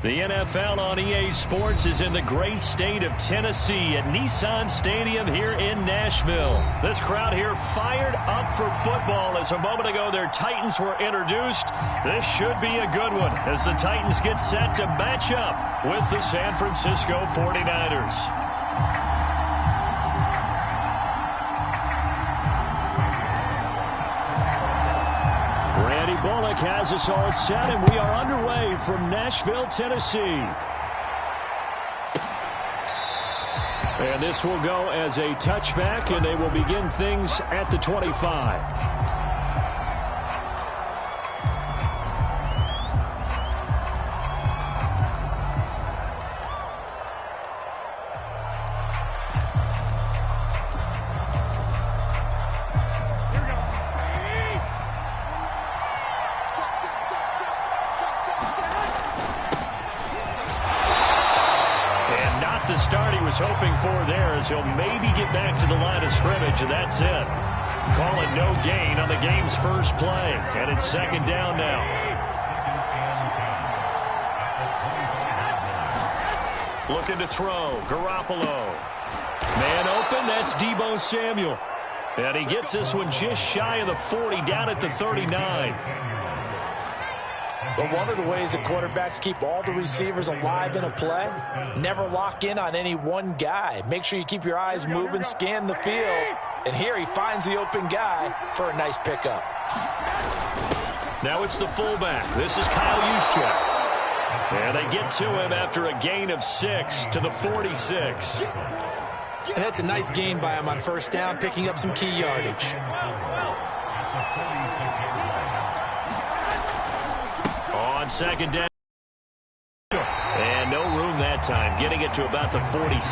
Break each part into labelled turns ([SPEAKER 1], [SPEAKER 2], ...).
[SPEAKER 1] The NFL on EA Sports is in the great state of Tennessee at Nissan Stadium here in Nashville. This crowd here fired up for football as a moment ago their Titans were introduced. This should be a good one as the Titans get set to match up with the San Francisco 49ers. Bullock has us all set, and we are underway from Nashville, Tennessee. And this will go as a touchback, and they will begin things at the 25. Hoping for there as he'll maybe get back to the line of scrimmage, and that's it. Call it no gain on the game's first play, and it's second down now. Looking to throw, Garoppolo. Man open, that's Deebo Samuel. And he gets this one just shy of the 40, down at the 39.
[SPEAKER 2] But one of the ways that quarterbacks keep all the receivers alive in a play, never lock in on any one guy. Make sure you keep your eyes moving, scan the field. And here he finds the open guy for a nice pickup.
[SPEAKER 1] Now it's the fullback. This is Kyle Juszczyk. And they get to him after a gain of 6 to the 46.
[SPEAKER 2] And that's a nice gain by him on first down, picking up some key yardage.
[SPEAKER 1] On second down. And no room that time, getting it to about the 46.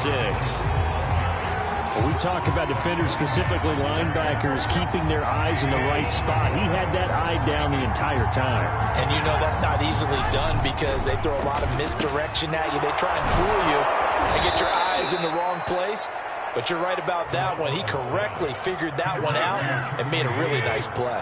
[SPEAKER 3] Well, we talk about defenders, specifically linebackers, keeping their eyes in the right spot. He had that eye down the entire time.
[SPEAKER 2] And you know that's not easily done because they throw a lot of misdirection at you. They try and fool you and get your eyes in the wrong place. But you're right about that one. He correctly figured that one out and made a really nice play.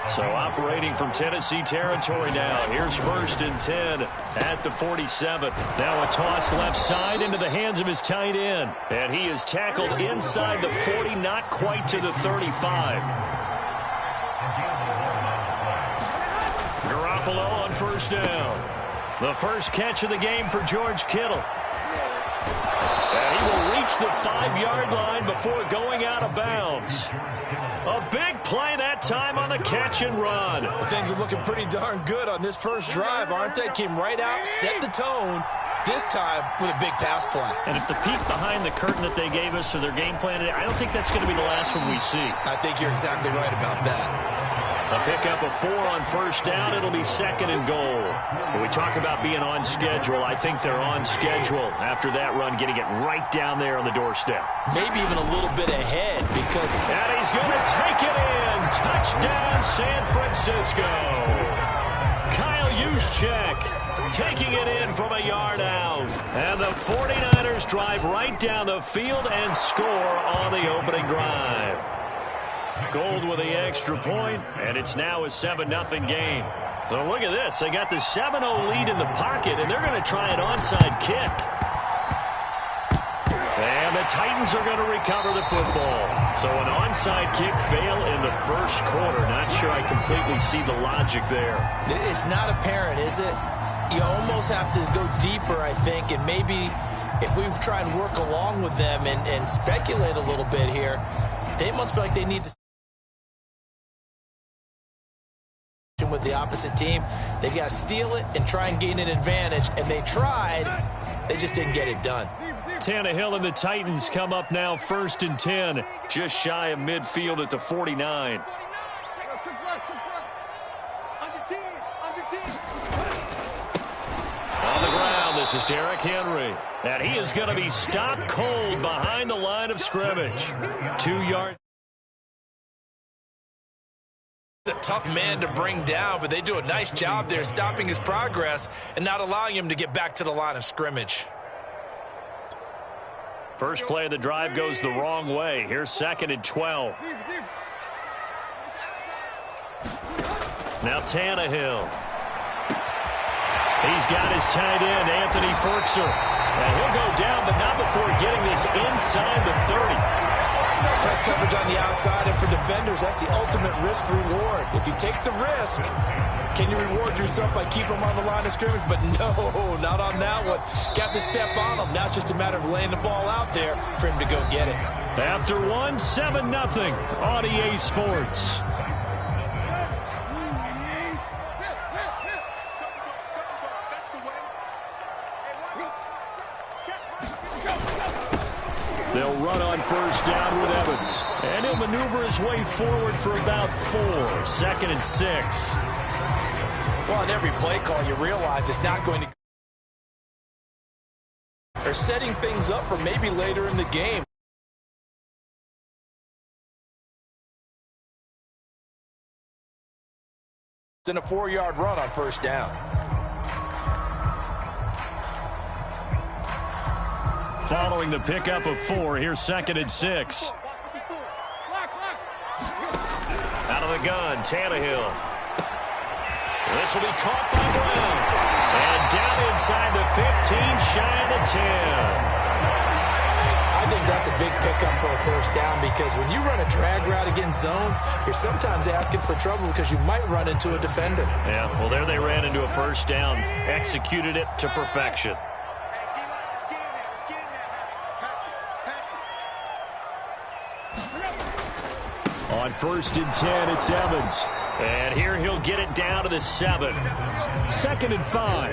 [SPEAKER 1] So operating from Tennessee territory now. Here's first and 10 at the 47. Now a toss left side into the hands of his tight end. And he is tackled inside the 40, not quite to the 35. Garoppolo on first down. The first catch of the game for George Kittle. And he will reach the 5-yard line before going out of bounds. A big play that time on the catch and run.
[SPEAKER 2] Well, things are looking pretty darn good on this first drive, aren't they? Came right out, set the tone, this time with a big pass play.
[SPEAKER 1] And if the peek behind the curtain that they gave us or their game plan, I don't think that's going to be the last one we see.
[SPEAKER 2] I think you're exactly right about that.
[SPEAKER 1] A pickup of 4 on first down. It'll be second and goal. When we talk about being on schedule, I think they're on schedule after that run, getting it right down there on the doorstep.
[SPEAKER 2] Maybe even a little bit ahead because...
[SPEAKER 1] And he's going to take it in. Touchdown, San Francisco. Kyle Juszczyk taking it in from a yard out. And the 49ers drive right down the field and score on the opening drive. Gold with the extra point, and it's now a 7-0 game. So look at this. They got the 7-0 lead in the pocket, and they're going to try an onside kick. And the Titans are going to recover the football. So an onside kick fail in the first quarter. Not sure I completely see the logic there.
[SPEAKER 2] It's not apparent, is it? You almost have to go deeper, I think, and maybe if we try and work along with them and speculate a little bit here, they must feel like they need to with the opposite team. They've got to steal it and try and gain an advantage, and they tried. They just didn't get it done.
[SPEAKER 1] Tannehill and the Titans come up now first and 10, just shy of midfield at the 49. On the ground, this is Derrick Henry. And he is going to be stopped cold behind the line of scrimmage. 2 yards.
[SPEAKER 2] A tough man to bring down, but they do a nice job there stopping his progress and not allowing him to get back to the line of scrimmage.
[SPEAKER 1] First play of the drive goes the wrong way. Here's second and 12. Now Tannehill. He's got his tight end, Anthony Ferkser. And he'll go down, but not before getting this inside the 30.
[SPEAKER 2] Press coverage on the outside, and for defenders, that's the ultimate risk-reward. If you take the risk, can you reward yourself by keeping them on the line of scrimmage? But no, not on that one. Got the step on him. Now it's just a matter of laying the ball out there for him to go get it.
[SPEAKER 1] After 7-0 on EA Sports. They'll run on first down with Evans. And he'll maneuver his way forward for about 4. 2nd and 6.
[SPEAKER 2] Well, on every play call, you realize it's not going to... They're setting things up for maybe later in the game. It's in a 4-yard run on first down.
[SPEAKER 1] Following the pickup of 4, here's 2nd and 6. Out of the gun, Tannehill. This will be caught by Brown. And down inside the 15, shy of the 10.
[SPEAKER 2] I think that's a big pickup for a first down, because when you run a drag route against zone, you're sometimes asking for trouble because you might run into a defender.
[SPEAKER 1] Yeah, well, there they ran into a first down. Executed it to perfection. On 1st and 10, it's Evans. And here he'll get it down to the 7. 2nd and 5.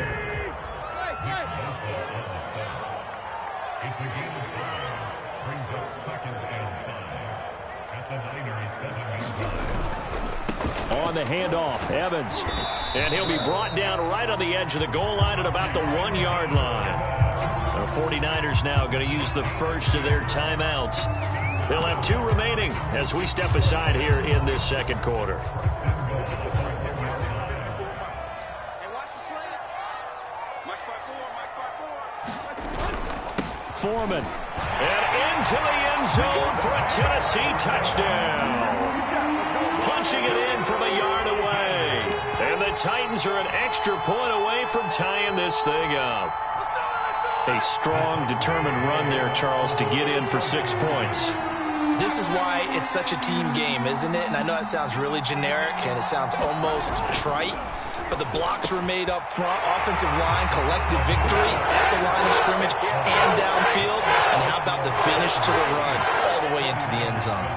[SPEAKER 1] On the handoff, Evans. And he'll be brought down right on the edge of the goal line at about the 1-yard line. The 49ers now going to use the first of their timeouts. They'll have 2 remaining as we step aside here in this second quarter. Foreman. And into the end zone for a Tennessee touchdown. Punching it in from a yard away. And the Titans are an extra point away from tying this thing up. A strong, determined run there, Charles, to get in for 6 points.
[SPEAKER 2] This is why it's such a team game, isn't it? And I know it sounds really generic and it sounds almost trite, but the blocks were made up front, offensive line, collective victory at the line of scrimmage and downfield. And how about the finish to the run all the way into the end zone?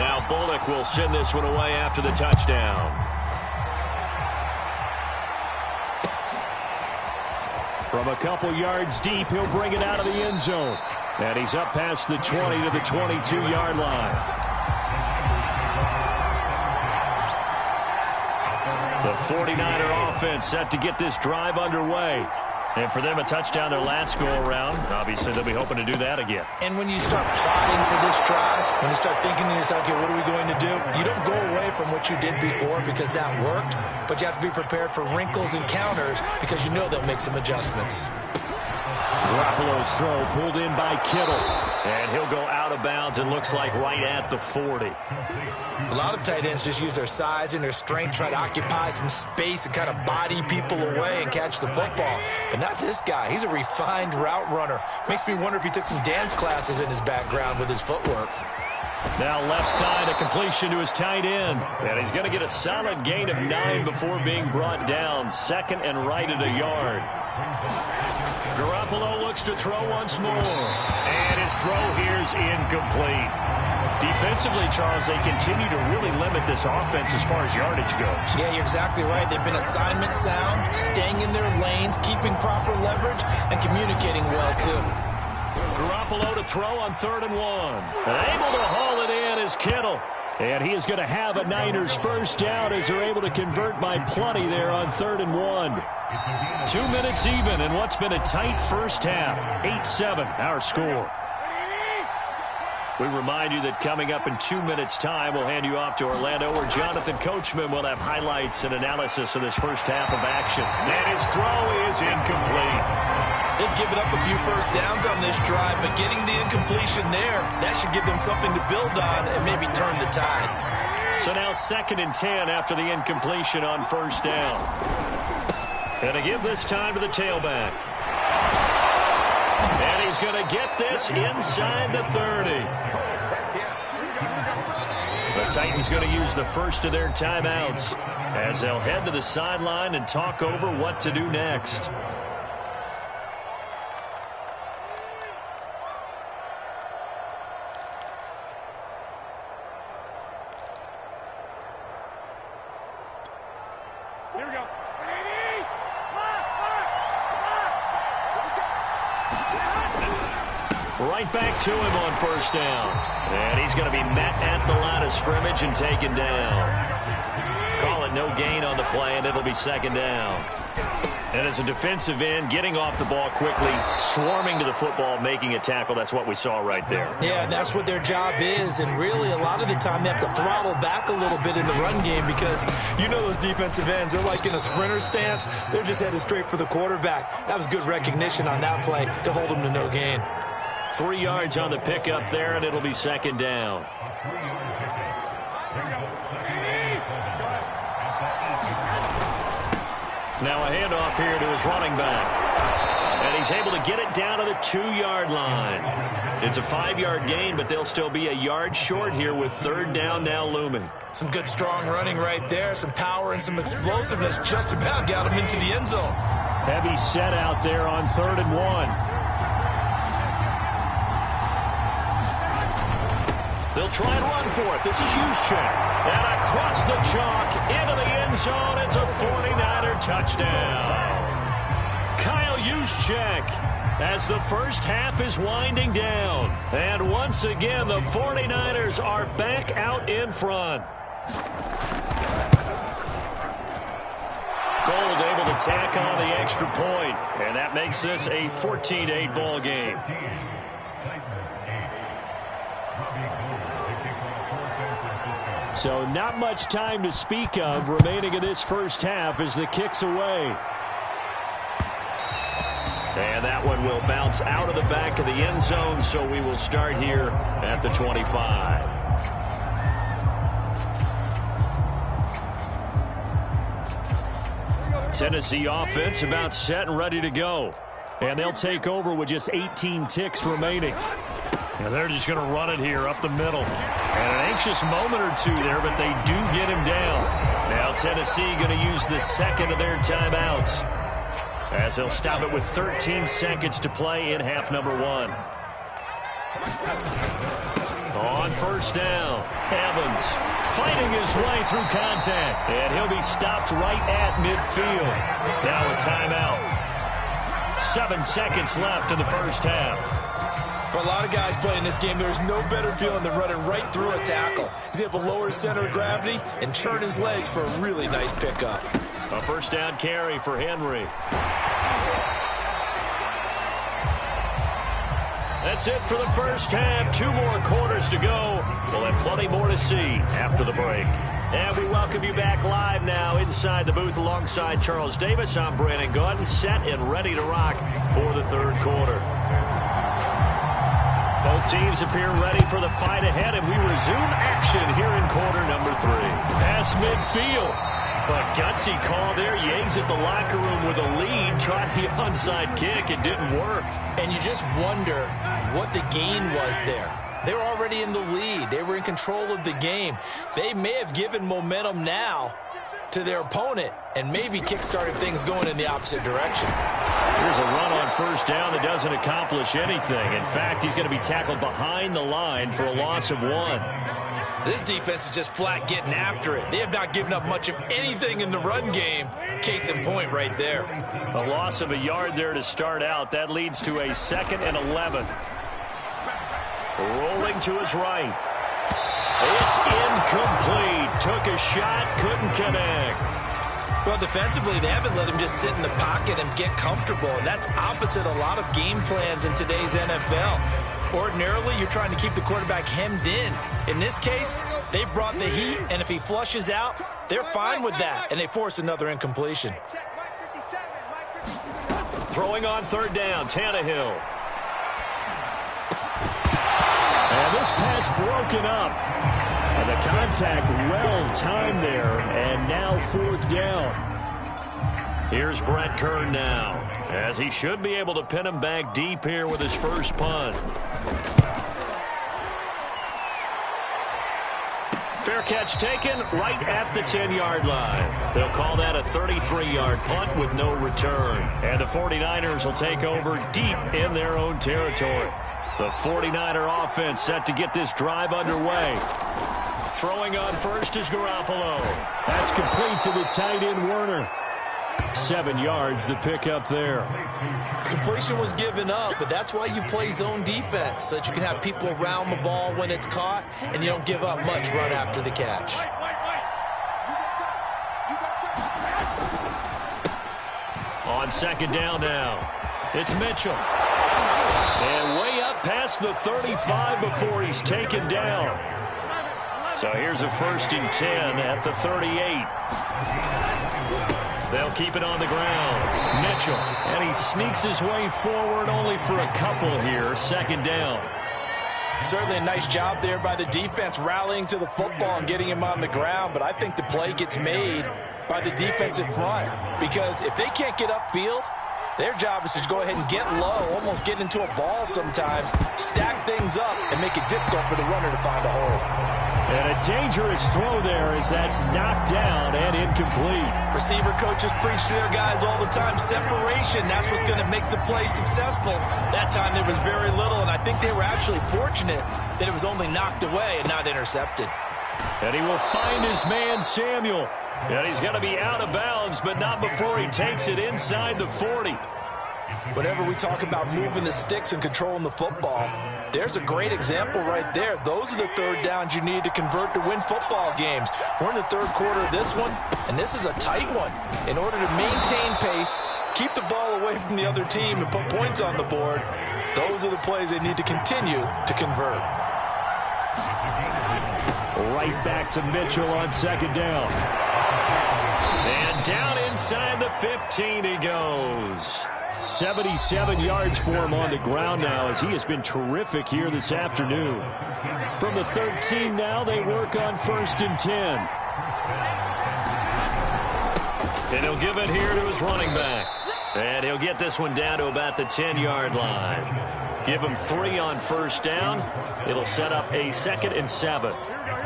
[SPEAKER 1] Now Bullock will send this one away after the touchdown. From a couple yards deep, he'll bring it out of the end zone. And he's up past the 20 to the 22-yard line. The 49er offense set to get this drive underway. And for them, a touchdown their last go-around. Obviously, they'll be hoping to do that again.
[SPEAKER 2] And when you start plotting for this drive, when you start thinking to yourself, okay, what are we going to do? You don't go away from what you did before because that worked, but you have to be prepared for wrinkles and counters because you know they'll make some adjustments.
[SPEAKER 1] Garoppolo's throw pulled in by Kittle. And he'll go out of bounds, it looks like right at the 40.
[SPEAKER 2] A lot of tight ends just use their size and their strength, try to occupy some space and kind of body people away and catch the football. But not this guy. He's a refined route runner. Makes me wonder if he took some dance classes in his background with his footwork.
[SPEAKER 1] Now left side, a completion to his tight end. And he's going to get a solid gain of 9 before being brought down. 2nd and right at a yard. Garoppolo looks to throw once more. And his throw here is incomplete. Defensively, Charles, they continue to really limit this offense as far as yardage goes.
[SPEAKER 2] Yeah, you're exactly right. They've been assignment sound, staying in their lanes, keeping proper leverage, and communicating well, too.
[SPEAKER 1] Garoppolo to throw on 3rd and 1. And able to haul it in is Kittle. And he is going to have a Niners first down as they're able to convert by plenty there on 3rd and 1. 2 minutes even in what's been a tight first half. 8-7 our score. We remind you that coming up in 2 minutes' time, we'll hand you off to Orlando, where Jonathan Coachman will have highlights and analysis of this first half of action. And his throw is incomplete.
[SPEAKER 2] They've given up a few first downs on this drive, but getting the incompletion there, that should give them something to build on and maybe turn the tide.
[SPEAKER 1] So now 2nd and 10 after the incompletion on first down. Going to give this time to the tailback. And he's going to get this inside the 30. The Titans going to use the first of their timeouts as they'll head to the sideline and talk over what to do next.
[SPEAKER 4] Here we go.
[SPEAKER 1] Right back to him on first down. And he's going to be met at the line of scrimmage and taken down. Call it no gain on the play, and it'll be 2nd down. And as a defensive end, getting off the ball quickly, swarming to the football, making a tackle, that's what we saw right there.
[SPEAKER 2] Yeah, that's what their job is, and really a lot of the time they have to throttle back a little bit in the run game because you know those defensive ends, they're like in a sprinter stance. They're just headed straight for the quarterback. That was good recognition on that play to hold them to no gain.
[SPEAKER 1] 3 yards on the pickup there, and it'll be 2nd down. Now a handoff here to his running back. And he's able to get it down to the 2-yard line. It's a 5-yard gain, but they'll still be a yard short here with 3rd down now looming.
[SPEAKER 2] Some good strong running right there. Some power and some explosiveness just about got him into the end zone.
[SPEAKER 3] Heavy set out there on 3rd and 1.
[SPEAKER 1] They'll try and run for it. This is U-buttcheeks. And across the chalk into the end zone. It's a 49er touchdown. Kyle U-buttcheeks as the first half is winding down. And once again, the 49ers are back out in front. Gold able to tack on the extra point. And that makes this a 14-8 ball game.
[SPEAKER 3] So not much time to speak of remaining in this first half as the kick's away.
[SPEAKER 1] And that one will bounce out of the back of the end zone, so we will start here at the 25. Tennessee offense about set and ready to go. And they'll take over with just 18 ticks remaining. And they're just going to run it here up the middle. And an anxious moment or two there, but they do get him down. Now Tennessee going to use the 2nd of their timeouts as they'll stop it with 13 seconds to play in half number 1. On first down, Evans fighting his way through contact. And he'll be stopped right at midfield. Now a timeout. 7 seconds left in the first half.
[SPEAKER 2] For a lot of guys playing this game, there's no better feeling than running right through a tackle. He's able to lower his center of gravity and churn his legs for a really nice pickup.
[SPEAKER 1] A first down carry for Henry. That's it for the first half. 2 more quarters to go. We'll have plenty more to see after the break. And we welcome you back live now inside the booth alongside Charles Davis. I'm Brandon Gaudin, set and ready to rock for the 3rd quarter. Both teams appear ready for the fight ahead, and we resume action here in quarter number 3. Pass midfield. A gutsy call there. You exit the locker room with a lead. Tried the onside kick. It didn't work.
[SPEAKER 2] And you just wonder what the gain was there. They were already in the lead. They were in control of the game. They may have given momentum now to their opponent and maybe kick-started things going in the opposite direction.
[SPEAKER 1] Here's a run on first down that doesn't accomplish anything. In fact, he's going to be tackled behind the line for a loss of 1.
[SPEAKER 2] This defense is just flat getting after it. They have not given up much of anything in the run game. Case in point right there.
[SPEAKER 1] A loss of a yard there to start out. That leads to a 2nd and 11. Rolling to his right. It's incomplete. Took a shot, couldn't connect.
[SPEAKER 2] Well, defensively, they haven't let him just sit in the pocket and get comfortable, and that's opposite a lot of game plans in today's NFL. Ordinarily, you're trying to keep the quarterback hemmed in. In this case, they brought the heat, and if he flushes out, they're fine with that, and they force another incompletion.
[SPEAKER 1] Throwing on 3rd down, Tannehill. And this pass broken up.
[SPEAKER 3] And the contact well timed there, and now 4th down.
[SPEAKER 1] Here's Brett Kern now, as he should be able to pin him back deep here with his first punt. Fair catch taken right at the 10-yard line. They'll call that a 33-yard punt with no return. And the 49ers will take over deep in their own territory. The 49er offense set to get this drive underway. Throwing on first is Garoppolo.
[SPEAKER 3] That's complete to the tight end, Werner. 7 yards, the pickup there.
[SPEAKER 2] Completion was given up, but that's why you play zone defense, so that you can have people around the ball when it's caught, and you don't give up much run after the catch.
[SPEAKER 1] On 2nd down now, it's Mitchell. And way up past the 35 before he's taken down. So here's a 1st and 10 at the 38. They'll keep it on the ground. Mitchell, and he sneaks his way forward only for a couple here. 2nd down.
[SPEAKER 2] Certainly a nice job there by the defense rallying to the football and getting him on the ground, but I think the play gets made by the defensive front, because if they can't get upfield, their job is to go ahead and get low, almost get into a ball sometimes, stack things up, and make it difficult for the runner to find a hole.
[SPEAKER 3] And a dangerous throw there as that's knocked down and incomplete.
[SPEAKER 2] Receiver coaches preach to their guys all the time. Separation, that's what's going to make the play successful. That time there was very little, and I think they were actually fortunate that it was only knocked away and not intercepted.
[SPEAKER 1] And he will find his man, Samuel. And he's going to be out of bounds, but not before he takes it inside the 40.
[SPEAKER 2] Whenever we talk about moving the sticks and controlling the football, there's a great example right there. Those are the 3rd downs you need to convert to win football games. We're in the 3rd quarter of this one, and this is a tight one. In order to maintain pace, keep the ball away from the other team, and put points on the board, those are the plays they need to continue to convert.
[SPEAKER 3] Right back to Mitchell on 2nd down.
[SPEAKER 1] And down inside the 15 he goes.
[SPEAKER 3] 77 yards for him on the ground now, as he has been terrific here this afternoon. From the 13 now, they work on 1st and 10.
[SPEAKER 1] And he'll give it here to his running back. And he'll get this one down to about the 10-yard line. Give him 3 on 1st down. It'll set up a 2nd and 7.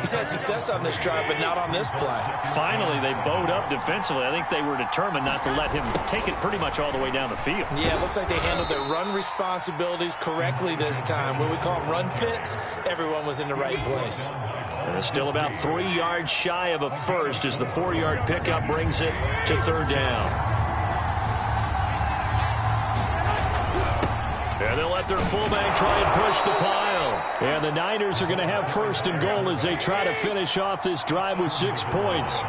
[SPEAKER 2] He's had success on this drive, but not on this play.
[SPEAKER 1] Finally, they bowed up defensively. I think they were determined not to let him take it pretty much all the way down the field.
[SPEAKER 2] Yeah, it looks like they handled their run responsibilities correctly this time. When we call them run fits, everyone was in the right place.
[SPEAKER 1] And it's still about 3 yards shy of a first as the 4-yard pickup brings it to 3rd down. And they'll let their fullback try and push the pile.
[SPEAKER 3] And the Niners are going to have 1st and goal as they try to finish off this drive with 6 points.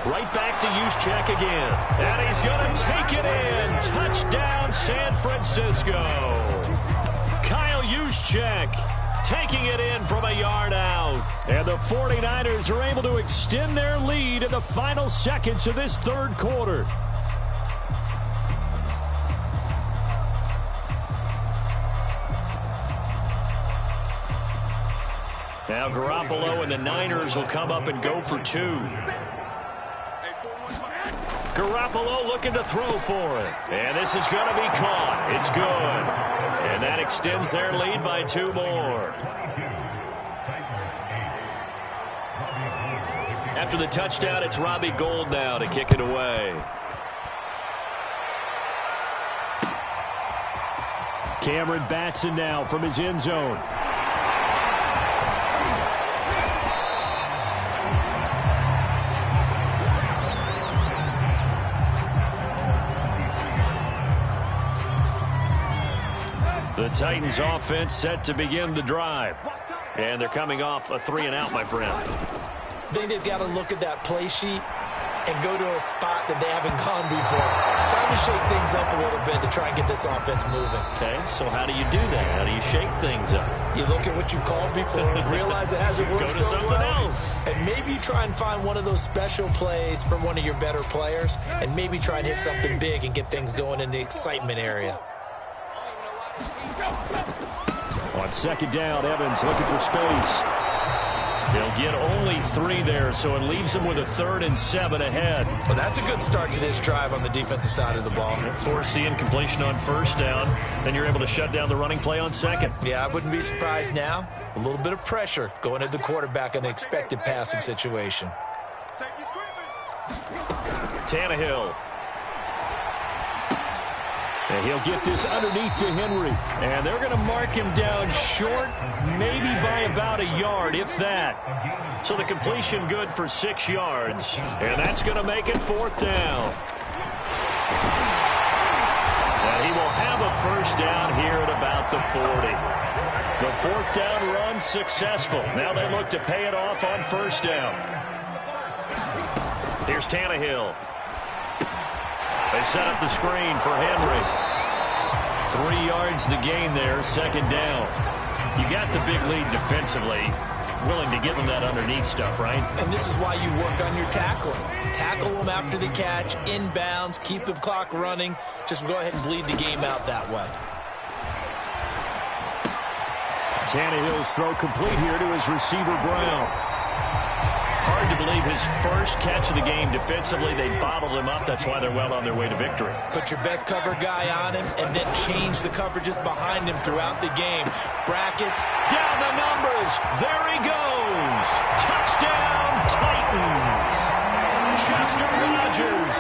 [SPEAKER 1] Right back to U-buttcheeks again. And he's going to take it in. Touchdown, San Francisco. Kyle U-buttcheeks taking it in from a yard out.
[SPEAKER 3] And the 49ers are able to extend their lead in the final seconds of this 3rd quarter.
[SPEAKER 1] Now Garoppolo and the Niners will come up and go for 2. Garoppolo looking to throw for it. And this is going to be caught. It's good. And that extends their lead by 2 more. After the touchdown, it's Robbie Gould now to kick it away.
[SPEAKER 3] Cameron Batson now from his end zone.
[SPEAKER 1] The Titans offense set to begin the drive. And they're coming off a 3-and-out, my friend.
[SPEAKER 2] I think they've got to look at that play sheet and go to a spot that they haven't gone before. Time to shake things up a little bit to try and get this offense moving.
[SPEAKER 3] Okay, so how do you do that? How do you shake things up?
[SPEAKER 2] You look at what you called before, realize it hasn't worked so well.
[SPEAKER 3] Go to something else.
[SPEAKER 2] And maybe you try and find one of those special plays from one of your better players, and maybe try and hit something big and get things going in the excitement area.
[SPEAKER 3] On second down, Evans looking for space. They'll get only 3 there, so it leaves them with a 3rd and 7 ahead.
[SPEAKER 2] Well, that's a good start to this drive on the defensive side of the ball.
[SPEAKER 3] Force the incompletion on first down, then you're able to shut down the running play on second.
[SPEAKER 2] Yeah, I wouldn't be surprised now. A little bit of pressure going at the quarterback in an expected passing situation.
[SPEAKER 3] Tannehill. And he'll get this underneath to Henry. And they're going to mark him down short, maybe by about a yard, if that. So the completion good for 6 yards. And that's going to make it 4th down. And he will have a first down here at about the 40. The 4th down run successful. Now they look to pay it off on first down. Here's Tannehill. They set up the screen for Henry. 3 yards the gain there, second down. You got the big lead defensively. Willing to give them that underneath stuff, right?
[SPEAKER 2] And this is why you work on your tackling. Tackle them after the catch, inbounds, keep the clock running. Just go ahead and bleed the game out that way.
[SPEAKER 3] Tannehill's throw complete here to his receiver, Brown. Hard to believe his first catch of the game defensively. They bottled him up. That's why they're well on their way to victory.
[SPEAKER 2] Put your best cover guy on him and then change the coverages behind him throughout the game. Brackets.
[SPEAKER 1] Down the numbers. There he goes. Touchdown, Titans. Chester Rogers,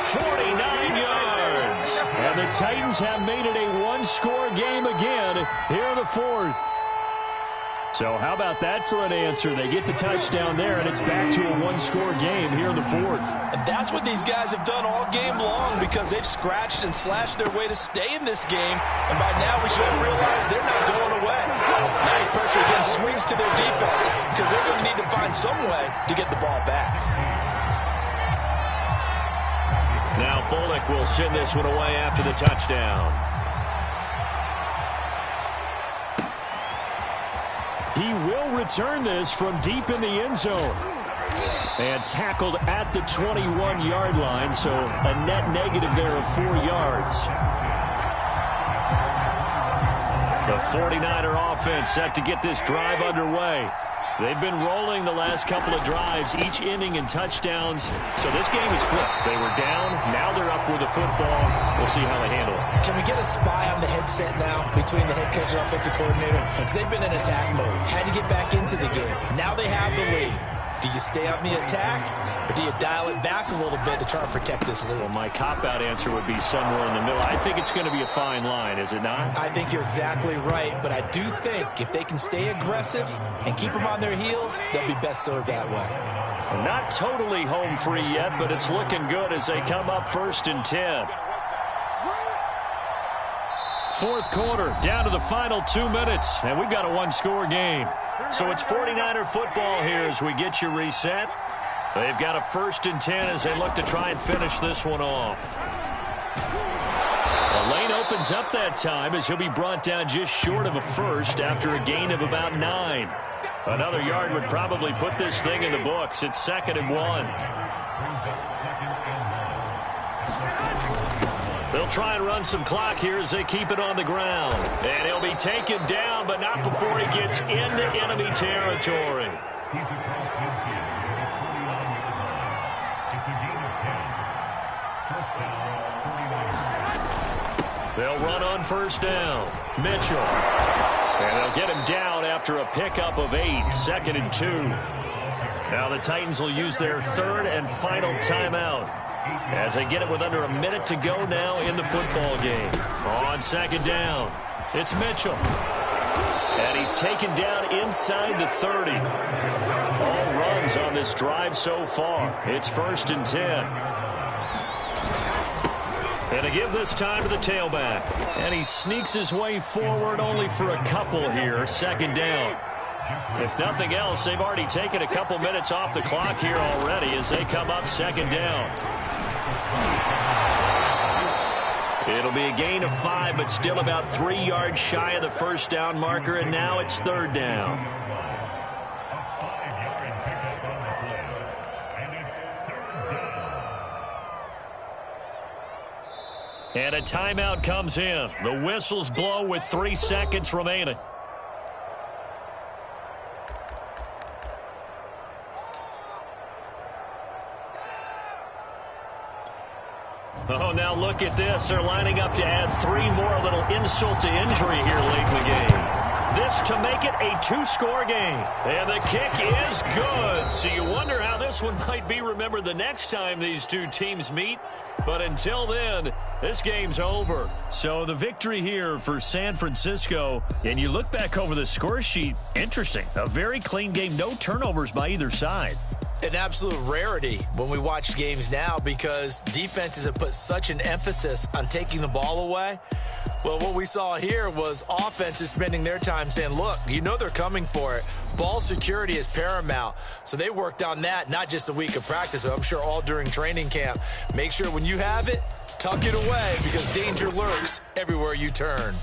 [SPEAKER 1] 49 yards.
[SPEAKER 3] And the Titans have made it a one-score game again here in the 4th. So how about that for an answer? They get the touchdown there, and it's back to a one-score game here in the 4th.
[SPEAKER 2] And that's what these guys have done all game long because they've scratched and slashed their way to stay in this game. And by now we should realize they're not going away. Now the pressure again swings to their defense because they're going to need to find some way to get the ball back.
[SPEAKER 1] Now Bullock will send this one away after the touchdown.
[SPEAKER 3] He will return this from deep in the end zone. And tackled at the 21-yard line, so a net negative there of 4 yards. The 49er offense set to get this drive underway. They've been rolling the last couple of drives, each ending in touchdowns. So this game is flipped. They were down, now they're up with the football. We'll see how they handle it.
[SPEAKER 2] Can we get a spy on the headset now between the head coach and offensive coordinator? Because they've been in attack mode. Had to get back into the game. Now they have the lead. Do you stay on the attack, or do you dial it back a little bit to try and protect this lead?
[SPEAKER 3] Well, my cop-out answer would be somewhere in the middle. I think it's going to be a fine line, is it not?
[SPEAKER 2] I think you're exactly right, but I do think if they can stay aggressive and keep them on their heels, they'll be best served that way.
[SPEAKER 3] Well, not totally home free yet, but it's looking good as they come up 1st and 10. 4th quarter, down to the final 2 minutes, and we've got a one-score game. So it's 49er football here as we get you reset. They've got a 1st and 10 as they look to try and finish this one off. The lane opens up that time as he'll be brought down just short of a first after a gain of about 9. Another yard would probably put this thing in the books. It's 2nd and 1. They'll try and run some clock here as they keep it on the ground. And he'll be taken down, but not before he gets into enemy territory. They'll run on first down. Mitchell. And they'll get him down after a pickup of 8. 2nd and 2. Now the Titans will use their 3rd and final timeout as they get it with under a minute to go now in the football game. On 2nd down, it's Mitchell. And he's taken down inside the 30. All runs on this drive so far. It's 1st and 10. And to give this time to the tailback. And he sneaks his way forward only for a couple here. 2nd down. If nothing else, they've already taken a couple minutes off the clock here already as they come up 2nd down.
[SPEAKER 1] It'll be a gain of 5, but still about 3 yards shy of the first down marker, and now it's 3rd down. And a timeout comes in. The whistles blow with 3 seconds remaining. Oh, now look at this. They're lining up to add 3 more, a little insult to injury here late in the game. This to make it a 2-score game. And the kick is good. So you wonder how this one might be remembered the next time these two teams meet. But until then, this game's over. So the victory here for San Francisco. And you look back over the score sheet, interesting. A very clean game, no turnovers by either side.
[SPEAKER 2] An absolute rarity when we watch games now because defenses have put such an emphasis on taking the ball away. Well, what we saw here was offenses spending their time saying, look, you know they're coming for it. Ball security is paramount. So they worked on that, not just a week of practice, but I'm sure all during training camp. Make sure when you have it, tuck it away because danger lurks everywhere you turn.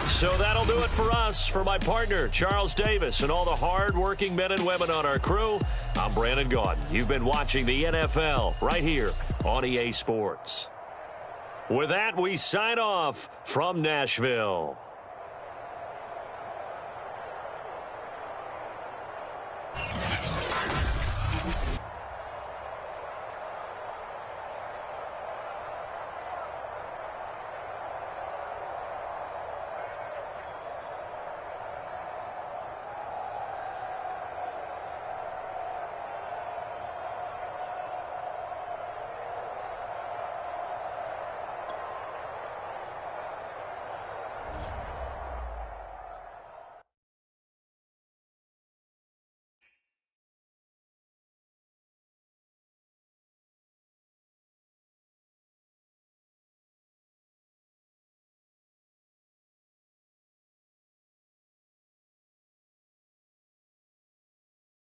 [SPEAKER 1] So that'll do it for us. For my partner, Charles Davis, and all the hard-working men and women on our crew, I'm Brandon Gaudin. You've been watching the NFL right here on EA Sports. With that, we sign off from Nashville.